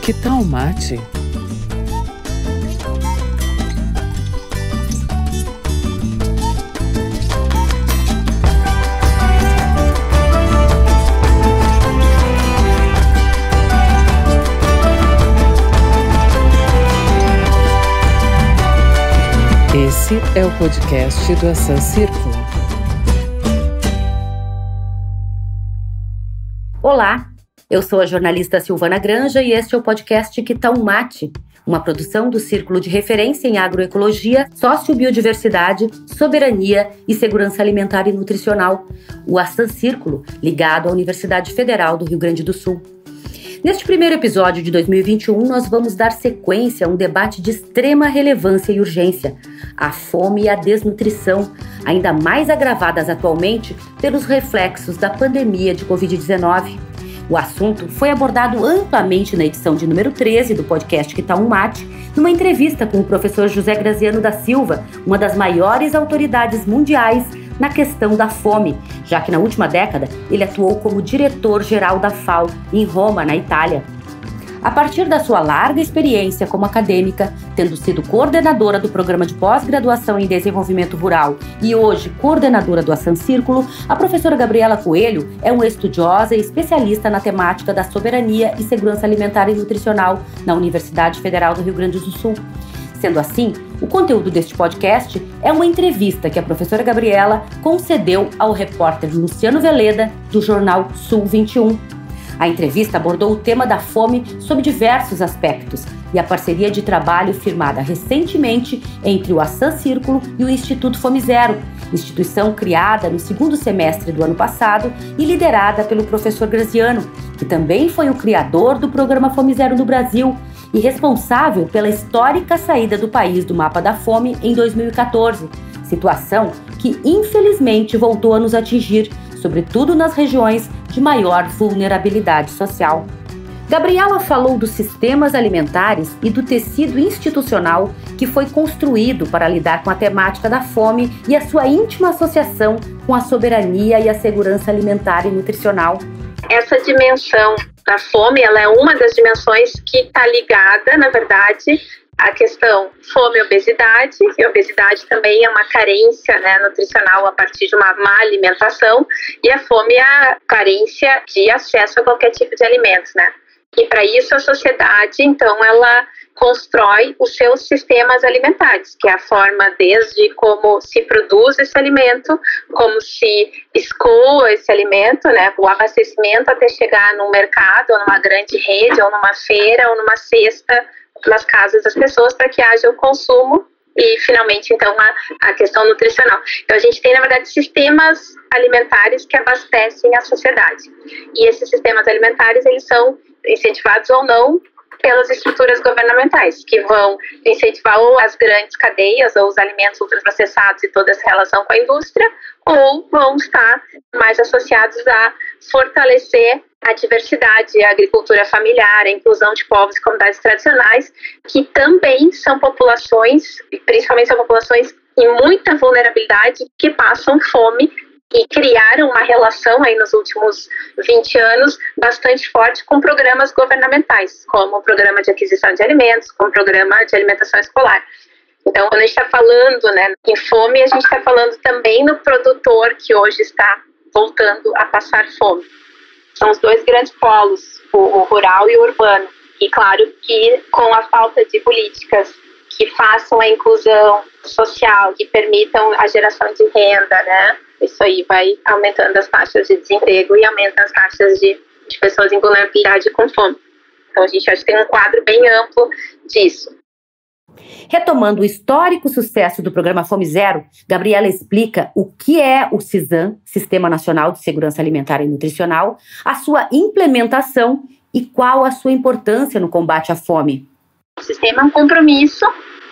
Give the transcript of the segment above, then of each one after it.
Que tal mate? Esse é o podcast do Asan Círculo. Olá, eu sou a jornalista Silvana Granja e este é o podcast Que Tal Mate, uma produção do Círculo de Referência em Agroecologia, Sociobiodiversidade, Soberania e Segurança Alimentar e Nutricional, o Asan Círculo, ligado à Universidade Federal do Rio Grande do Sul. Neste primeiro episódio de 2021, nós vamos dar sequência a um debate de extrema relevância e urgência: a fome e a desnutrição, ainda mais agravadas atualmente pelos reflexos da pandemia de Covid-19. O assunto foi abordado amplamente na edição de número 13 do podcast Que Tal Mate, numa entrevista com o professor José Graziano da Silva, uma das maiores autoridades mundiais na questão da fome, já que na última década ele atuou como diretor-geral da FAO em Roma, na Itália. A partir da sua larga experiência como acadêmica, tendo sido coordenadora do Programa de Pós-Graduação em Desenvolvimento Rural e hoje coordenadora do Asan Círculo, a professora Gabriela Coelho é uma estudiosa e especialista na temática da soberania e segurança alimentar e nutricional na Universidade Federal do Rio Grande do Sul. Sendo assim, o conteúdo deste podcast é uma entrevista que a professora Gabriela concedeu ao repórter Luciano Veleda, do jornal Sul 21. A entrevista abordou o tema da fome sob diversos aspectos e a parceria de trabalho firmada recentemente entre o Asan Círculo e o Instituto Fome Zero, instituição criada no segundo semestre do ano passado e liderada pelo professor Graziano, que também foi o criador do programa Fome Zero no Brasil e responsável pela histórica saída do país do mapa da fome em 2014, situação que infelizmente voltou a nos atingir, sobretudo nas regiões de maior vulnerabilidade social. Gabriela falou dos sistemas alimentares e do tecido institucional que foi construído para lidar com a temática da fome e a sua íntima associação com a soberania e a segurança alimentar e nutricional. Essa dimensão da fome, ela é uma das dimensões que está ligada, na verdade, à questão fome e obesidade. E obesidade também é uma carência, nutricional a partir de uma má alimentação. E a fome é a carência de acesso a qualquer tipo de alimentos, E para isso a sociedade, então, ela constrói os seus sistemas alimentares, que é a forma desde como se produz esse alimento, como se escoa esse alimento, o abastecimento até chegar num mercado, ou numa grande rede, ou numa feira, ou numa cesta, nas casas das pessoas, para que haja o consumo e, finalmente, então, a questão nutricional. Então, a gente tem, na verdade, sistemas alimentares que abastecem a sociedade. E esses sistemas alimentares, eles são incentivados ou não pelas estruturas governamentais, que vão incentivar ou as grandes cadeias, ou os alimentos ultraprocessados e toda essa relação com a indústria, ou vão estar mais associados a fortalecer a diversidade, a agricultura familiar, a inclusão de povos e comunidades tradicionais, que também são populações, principalmente são populações em muita vulnerabilidade, que passam fome e criaram uma relação aí nos últimos 20 anos bastante forte com programas governamentais, como o Programa de Aquisição de Alimentos, como o Programa de Alimentação Escolar. Então, quando a gente está falando em fome, a gente está falando também no produtor que hoje está voltando a passar fome. São os dois grandes polos, o rural e o urbano. E claro que com a falta de políticas que façam a inclusão social, que permitam a geração de renda, isso aí vai aumentando as taxas de desemprego e aumenta as taxas de pessoas em vulnerabilidade com fome. Então a gente acha que tem um quadro bem amplo disso. Retomando o histórico sucesso do programa Fome Zero, Gabriela explica o que é o SISAN, Sistema Nacional de Segurança Alimentar e Nutricional, a sua implementação e qual a sua importância no combate à fome. O sistema é um compromisso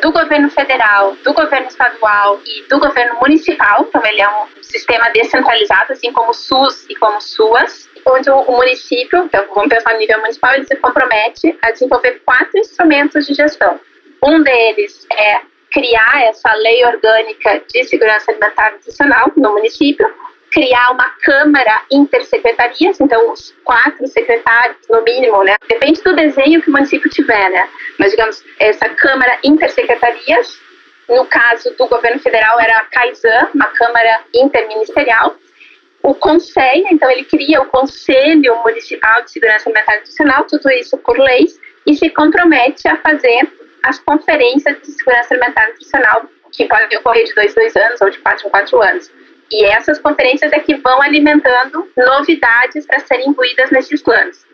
do governo federal, do governo estadual e do governo municipal. Então ele é um sistema descentralizado, assim como o SUS e como o SUAS, onde o município, então vamos pensar no nível municipal, ele se compromete a desenvolver 4 instrumentos de gestão. Um deles é criar essa lei orgânica de segurança alimentar e nutricional no município, criar uma câmara intersecretarias, então os 4 secretários, no mínimo, né? Depende do desenho que o município tiver, né? Mas, digamos, essa câmara intersecretarias, no caso do governo federal era a CAISAN, uma câmara interministerial. O conselho, então ele cria o Conselho Municipal de Segurança Alimentar e Nutricional, tudo isso por leis, e se compromete a fazer as conferências de segurança alimentar e nutricional, que podem ocorrer de 2 em 2 anos ou de 4 em 4 anos. E essas conferências é que vão alimentando novidades para serem incluídas nesses planos.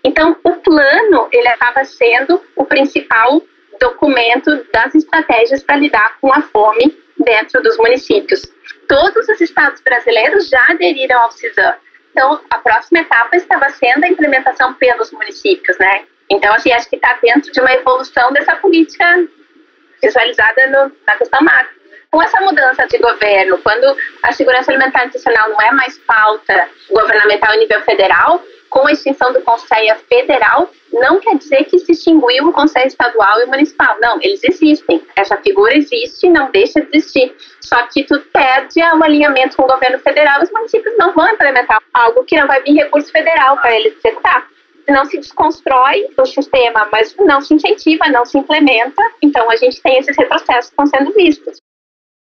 Então, o plano, ele acaba sendo o principal documento das estratégias para lidar com a fome dentro dos municípios. Todos os estados brasileiros já aderiram ao CISAM. Então, a próxima etapa estava sendo a implementação pelos municípios, né? Então, assim, acho que está dentro de uma evolução dessa política visualizada na questão macro. Com essa mudança de governo, quando a segurança alimentar e nutricional não é mais pauta governamental em nível federal, com a extinção do Conselho Federal, não quer dizer que se extinguiu o Conselho Estadual e o Municipal. Não, eles existem. Essa figura existe e não deixa de existir. Só que tu perde o alinhamento com o governo federal e os municípios não vão implementar algo que não vai vir recurso federal para eles executar. Não se desconstrói o sistema, mas não se incentiva, não se implementa. Então, a gente tem esses retrocessos que estão sendo vistos.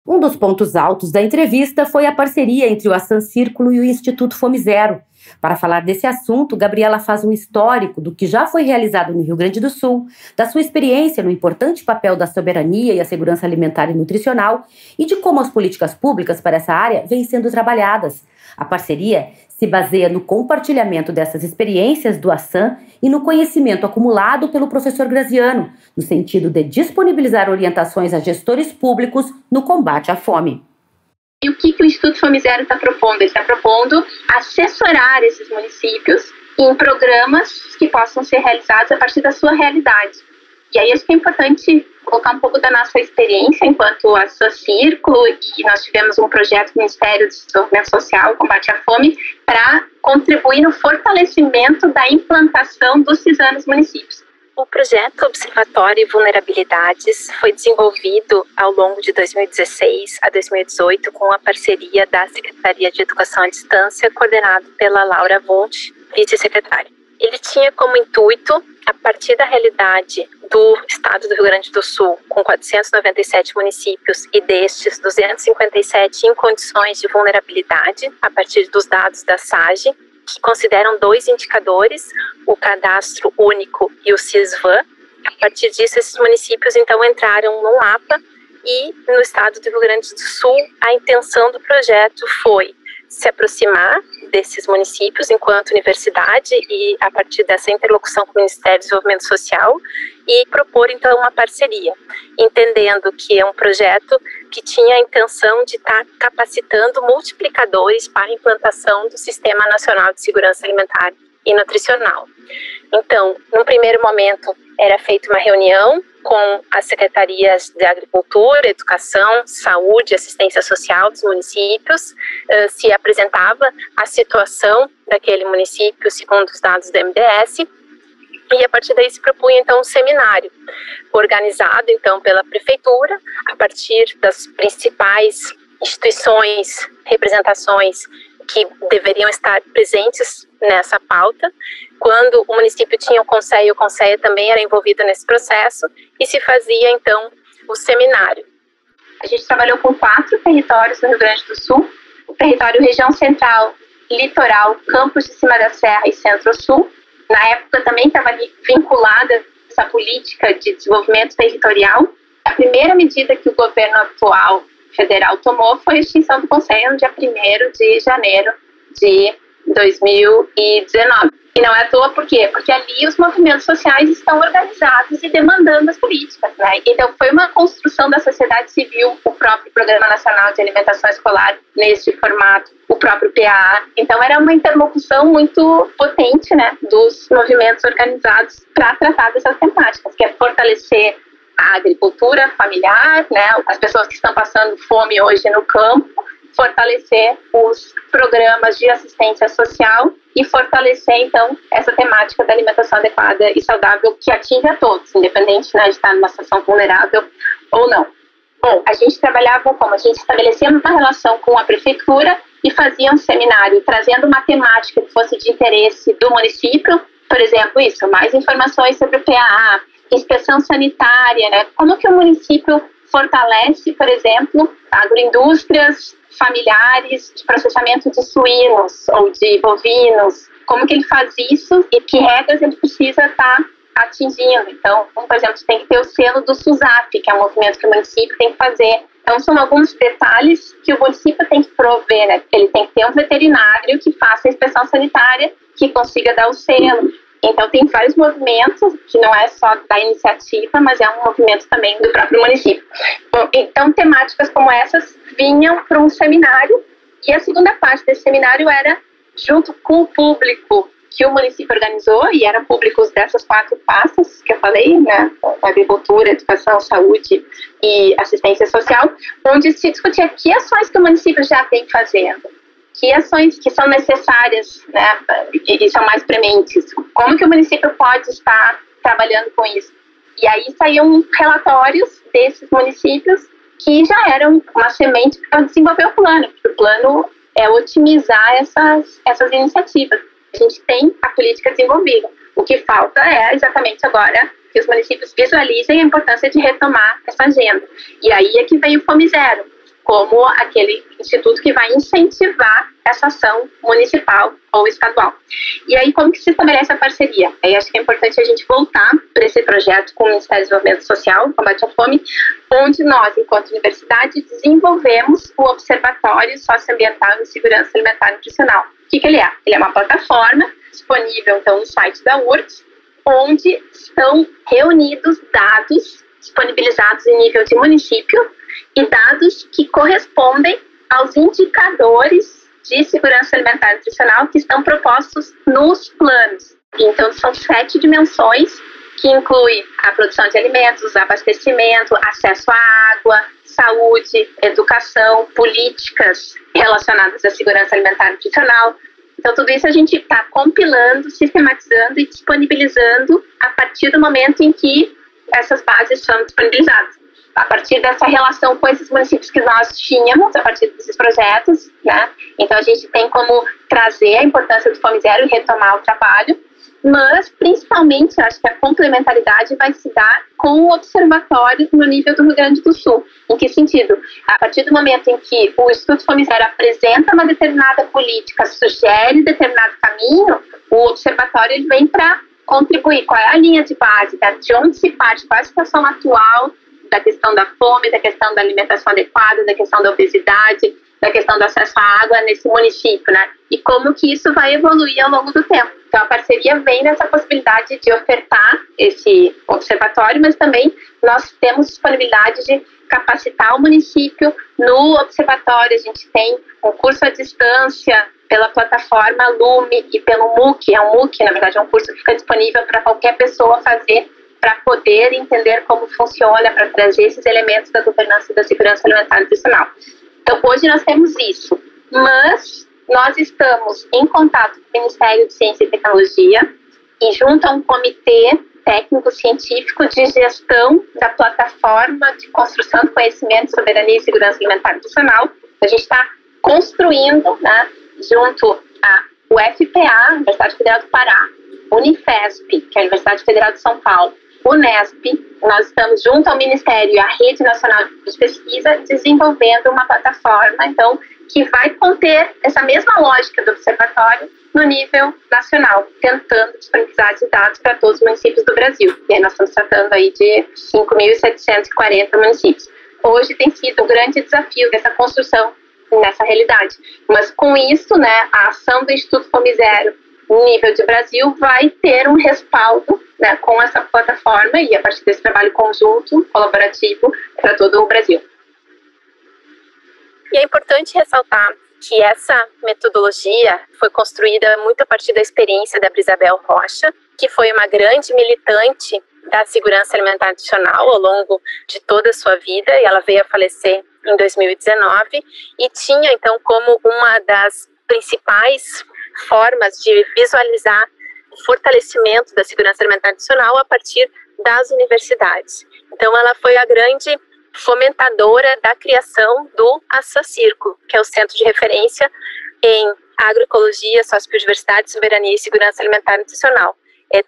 Um dos pontos altos da entrevista foi a parceria entre o Assan Círculo e o Instituto Fome Zero. Para falar desse assunto, Gabriela faz um histórico do que já foi realizado no Rio Grande do Sul, da sua experiência no importante papel da soberania e a segurança alimentar e nutricional e de como as políticas públicas para essa área vêm sendo trabalhadas. A parceria se baseia no compartilhamento dessas experiências do Assan e no conhecimento acumulado pelo professor Graziano, no sentido de disponibilizar orientações a gestores públicos no combate à fome. E o que o Instituto Fome Zero está propondo? Ele está propondo assessorar esses municípios em programas que possam ser realizados a partir da sua realidade. E aí acho que é importante colocar um pouco da nossa experiência enquanto Assan Círculo, e nós tivemos um projeto do Ministério do Desenvolvimento Social, Combate à Fome, para contribuir no fortalecimento da implantação do CISAM nos municípios. O projeto Observatório e Vulnerabilidades foi desenvolvido ao longo de 2016 a 2018 com a parceria da Secretaria de Educação à Distância, coordenado pela Laura Wunsch, vice-secretária. Ele tinha como intuito, a partir da realidade do estado do Rio Grande do Sul, com 497 municípios e destes 257 em condições de vulnerabilidade, a partir dos dados da SAGE, que consideram 2 indicadores, o Cadastro Único e o CISVAN. A partir disso, esses municípios, então, entraram no mapa e, no estado do Rio Grande do Sul, a intenção do projeto foi se aproximar desses municípios enquanto universidade e, a partir dessa interlocução com o Ministério do Desenvolvimento Social, e propor, então, uma parceria, entendendo que é um projeto que tinha a intenção de estar capacitando multiplicadores para a implantação do Sistema Nacional de Segurança Alimentar e Nutricional. Então, num primeiro momento, era feita uma reunião com as secretarias de Agricultura, Educação, Saúde e Assistência Social dos municípios, se apresentava a situação daquele município segundo os dados do MDS, e a partir daí se propunha então um seminário, organizado então pela Prefeitura, a partir das principais instituições, representações que deveriam estar presentes nessa pauta. Quando o município tinha o Conselho também era envolvido nesse processo, e se fazia então o seminário. A gente trabalhou com 4 territórios no Rio Grande do Sul: o território Região Central, Litoral, Campos de Cima da Serra e Centro-Sul. Na época também estava ali vinculada essa política de desenvolvimento territorial. A primeira medida que o governo atual federal tomou foi a extinção do Conselho no dia 1º de janeiro de 2019. E não é à toa, por quê? Porque ali os movimentos sociais estão organizados e demandando as políticas, né? Então foi uma construção da sociedade civil, o próprio Programa Nacional de Alimentação Escolar neste formato, o próprio PAA. Então era uma interlocução muito potente, né, dos movimentos organizados para tratar dessas temáticas, que é fortalecer a agricultura familiar, né, as pessoas que estão passando fome hoje no campo, fortalecer os programas de assistência social e fortalecer, então, essa temática da alimentação adequada e saudável que atinge a todos, independente, né, de estar numa situação vulnerável ou não. Bom, a gente trabalhava como? A gente estabelecia uma relação com a prefeitura e fazia um seminário trazendo uma temática que fosse de interesse do município, por exemplo, isso, mais informações sobre o PAA, inspeção sanitária, né? Como que o município fortalece, por exemplo, agroindústrias familiares de processamento de suínos ou de bovinos, como que ele faz isso e que regras ele precisa estar atingindo. Então, por exemplo, tem que ter o selo do SUSAP, que é um movimento que o município tem que fazer. Então, são alguns detalhes que o município tem que prover, né? Ele tem que ter um veterinário que faça a inspeção sanitária, que consiga dar o selo. Então, tem vários movimentos, que não é só da iniciativa, mas é um movimento também do próprio município. Bom, então, temáticas como essas vinham para um seminário, e a segunda parte desse seminário era junto com o público que o município organizou, e eram públicos dessas 4 pastas que eu falei, né? Agricultura, educação, saúde e assistência social, onde se discutia que ações que o município já vem fazendo, que ações que são necessárias, né, e são mais prementes, como que o município pode estar trabalhando com isso. E aí saíam relatórios desses municípios que já eram uma semente para desenvolver o plano, porque o plano é otimizar essas iniciativas. A gente tem a política desenvolvida. O que falta é exatamente agora que os municípios visualizem a importância de retomar essa agenda. E aí é que vem o Fome Zero, como aquele instituto que vai incentivar essa ação municipal ou estadual. E aí, como que se estabelece a parceria? Aí acho que é importante a gente voltar para esse projeto com o Ministério do Desenvolvimento Social, Combate à Fome, onde nós, enquanto universidade, desenvolvemos o Observatório Socioambiental e Segurança Alimentar e Nutricional. O que ele é? Ele é uma plataforma disponível, então, no site da URGS, onde estão reunidos dados disponibilizados em nível de município e dados que correspondem aos indicadores de segurança alimentar e nutricional que estão propostos nos planos. Então, são 7 dimensões que incluem a produção de alimentos, abastecimento, acesso à água, saúde, educação, políticas relacionadas à segurança alimentar e nutricional. Então, tudo isso a gente está compilando, sistematizando e disponibilizando a partir do momento em que essas bases são disponibilizadas. A partir dessa relação com esses municípios que nós tínhamos, a partir desses projetos, né? Então, a gente tem como trazer a importância do Fome Zero e retomar o trabalho, mas, principalmente, eu acho que a complementaridade vai se dar com o observatório no nível do Rio Grande do Sul. Em que sentido? A partir do momento em que o Instituto Fome Zero apresenta uma determinada política, sugere determinado caminho, o observatório ele vem para contribuir. Qual é a linha de base? Tá? De onde se parte? Qual é a situação atual da questão da fome, da questão da alimentação adequada, da questão da obesidade, da questão do acesso à água nesse município, né? E como que isso vai evoluir ao longo do tempo. Então, a parceria vem nessa possibilidade de ofertar esse observatório, mas também nós temos disponibilidade de capacitar o município no observatório. A gente tem um curso à distância pela plataforma Lume e pelo MOOC. É um MOOC, na verdade, é um curso que fica disponível para qualquer pessoa fazer, para poder entender como funciona, para trazer esses elementos da governança e da segurança alimentar e nutricional. Então, hoje nós temos isso, mas nós estamos em contato com o Ministério de Ciência e Tecnologia e junto a um comitê técnico-científico de gestão da plataforma de construção do conhecimento, soberania e segurança alimentar e nutricional. A gente está construindo, né, junto à UFPA, Universidade Federal do Pará, Unifesp, que é a Universidade Federal de São Paulo, Unesp, nós estamos junto ao Ministério e à Rede Nacional de Pesquisa desenvolvendo uma plataforma, então, que vai conter essa mesma lógica do observatório no nível nacional, tentando disponibilizar esses dados para todos os municípios do Brasil. E aí nós estamos tratando aí de 5.740 municípios. Hoje tem sido um grande desafio dessa construção nessa realidade. Mas com isso, né, a ação do Instituto Fome Zero no nível de Brasil vai ter um respaldo, né, com essa plataforma e a partir desse trabalho conjunto, colaborativo, para todo o Brasil. E é importante ressaltar que essa metodologia foi construída muito a partir da experiência da Brisabel Rocha, que foi uma grande militante da segurança alimentar e nutricional ao longo de toda a sua vida, e ela veio a falecer em 2019, e tinha então como uma das principais formas de visualizar o fortalecimento da segurança alimentar e nutricional a partir das universidades. Então ela foi a grande fomentadora da criação do Assam Círculo, que é o Centro de Referência em Agroecologia, Sociobiodiversidade, Soberania e Segurança Alimentar e Nutricional,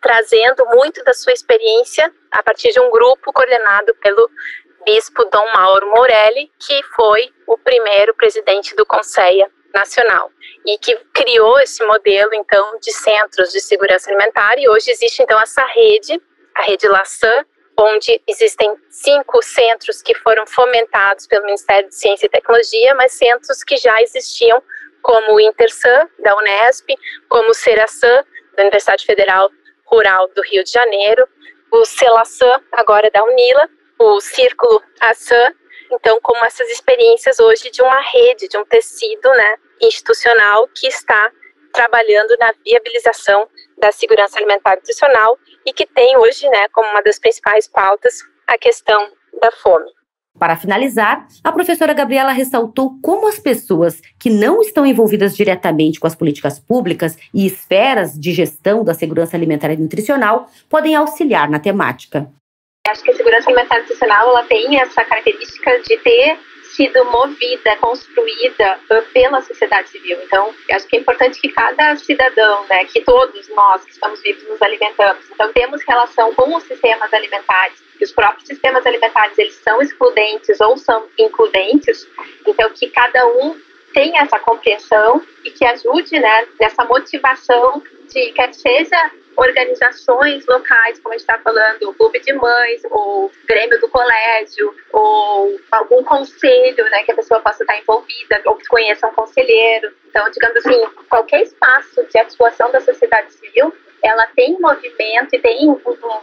trazendo muito da sua experiência a partir de um grupo coordenado pelo bispo Dom Mauro Morelli, que foi o primeiro presidente do Conselho Nacional e que criou esse modelo, então, de centros de segurança alimentar. E hoje existe, então, essa rede, a rede LASAN, onde existem 5 centros que foram fomentados pelo Ministério de Ciência e Tecnologia, mas centros que já existiam, como o InterSan, da Unesp, como o CERASAN, da Universidade Federal Rural do Rio de Janeiro, o CELASAN, agora da UNILA, o Círculo Assam. Então, como essas experiências hoje de uma rede, de um tecido, né, institucional que está trabalhando na viabilização da segurança alimentar e nutricional e que tem hoje, né, como uma das principais pautas, a questão da fome. Para finalizar, a professora Gabriela ressaltou como as pessoas que não estão envolvidas diretamente com as políticas públicas e esferas de gestão da segurança alimentar e nutricional podem auxiliar na temática. Acho que a segurança alimentar e nutricional ela tem essa característica de ter sido movida, construída pela sociedade civil. Então, acho que é importante que cada cidadão, né, que todos nós que estamos vivos nos alimentamos. Então, temos relação com os sistemas alimentares. E os próprios sistemas alimentares, eles são excludentes ou são includentes. Então, que cada um tenha essa compreensão e que ajude, né, nessa motivação de quer seja organizações locais, como a gente está falando, o clube de mães, ou grêmio do colégio, ou algum conselho, né, que a pessoa possa estar envolvida, ou que conheça um conselheiro. Então, digamos assim, qualquer espaço de atuação da sociedade civil, ela tem movimento e tem um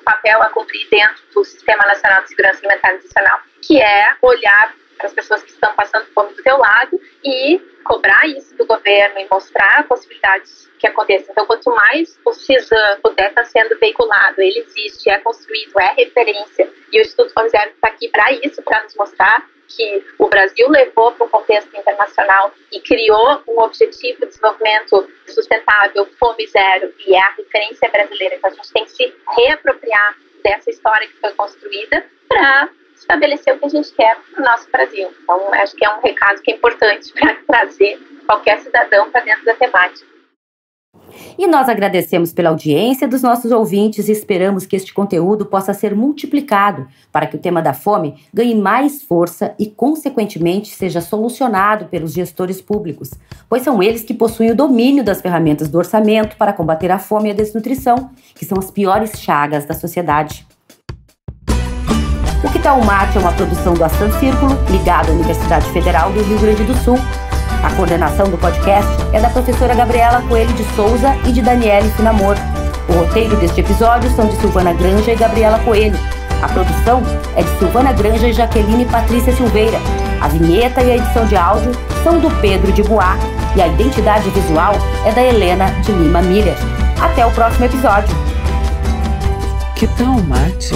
papel a cumprir dentro do Sistema Nacional de Segurança Alimentar e Nutricional, que é olhar para as pessoas que estão passando fome do teu lado e cobrar isso do governo e mostrar possibilidades que aconteçam. Então, quanto mais o CISAM puder estar sendo veiculado, ele existe, é construído, é referência, e o Instituto Fome Zero está aqui para isso, para nos mostrar que o Brasil levou para um contexto internacional e criou um objetivo de desenvolvimento sustentável, Fome Zero, e é a referência brasileira. Então, a gente tem que se reapropriar dessa história que foi construída para estabelecer o que a gente quer para o nosso Brasil. Então, acho que é um recado que é importante para trazer qualquer cidadão para dentro da temática. E nós agradecemos pela audiência dos nossos ouvintes e esperamos que este conteúdo possa ser multiplicado para que o tema da fome ganhe mais força e, consequentemente, seja solucionado pelos gestores públicos, pois são eles que possuem o domínio das ferramentas do orçamento para combater a fome e a desnutrição, que são as piores chagas da sociedade. O Que Tal Mate é uma produção do Assam Círculo, ligado à Universidade Federal do Rio Grande do Sul. A coordenação do podcast é da professora Gabriela Coelho de Souza e de Daniele Finamor. O roteiro deste episódio são de Silvana Granja e Gabriela Coelho. A produção é de Silvana Granja e Jaqueline Patrícia Silveira. A vinheta e a edição de áudio são do Pedro de Boá e a identidade visual é da Helena de Lima Miller. Até o próximo episódio. Que tal mate?